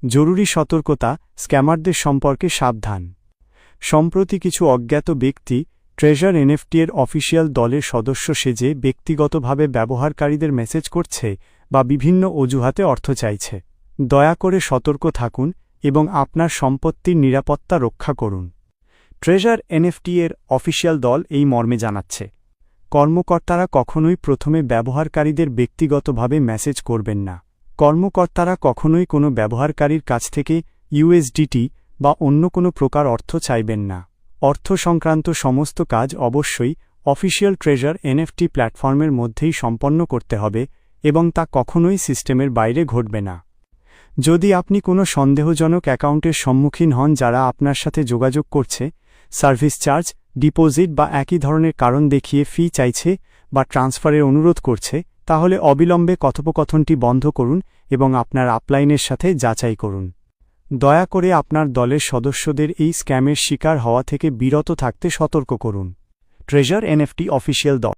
জরুরি সতর্কতা, স্ক্যামারদের সম্পর্কে সাবধান। সম্প্রতি কিছু অজ্ঞাত ব্যক্তি ট্রেজার এনএফটি এর অফিসিয়াল দলের সদস্য সেজে ব্যক্তিগতভাবে ব্যবহারকারীদের মেসেজ করছে বা বিভিন্ন অজুহাতে অর্থ চাইছে। দয়া করে সতর্ক থাকুন এবং আপনার সম্পত্তির নিরাপত্তা রক্ষা করুন। ট্রেজার এনএফটি এর অফিসিয়াল দল এই মর্মে জানাচ্ছে, কর্মকর্তারা কখনোই প্রথমে ব্যবহারকারীদের ব্যক্তিগতভাবে মেসেজ করবেন না। কর্মকর্তারা কখনোই কোনো ব্যবহারকারীর কাছ থেকে ইউএসডিটি বা অন্য কোনো প্রকার অর্থ চাইবেন না। অর্থ সংক্রান্ত সমস্ত কাজ অবশ্যই অফিসিয়াল ট্রেজার এনএফটি প্ল্যাটফর্মের মধ্যেই সম্পন্ন করতে হবে এবং তা কখনোই সিস্টেমের বাইরে ঘটবে না। যদি আপনি কোনো সন্দেহজনক অ্যাকাউন্টের সম্মুখীন হন যারা আপনার সাথে যোগাযোগ করছে, সার্ভিস চার্জ, ডিপোজিট বা একই ধরনের কারণ দেখিয়ে ফি চাইছে বা ট্রান্সফারের অনুরোধ করছে, তাহলে অবিলম্বে কথোপকথনটি বন্ধ করুন এবং আপনার আপলাইনের সাথে যাচাই করুন। দয়া করে আপনার দলের সদস্যদের এই স্ক্যামের শিকার হওয়া থেকে বিরত থাকতে সতর্ক করুন। ট্রেজার এনএফটি অফিসিয়াল দল।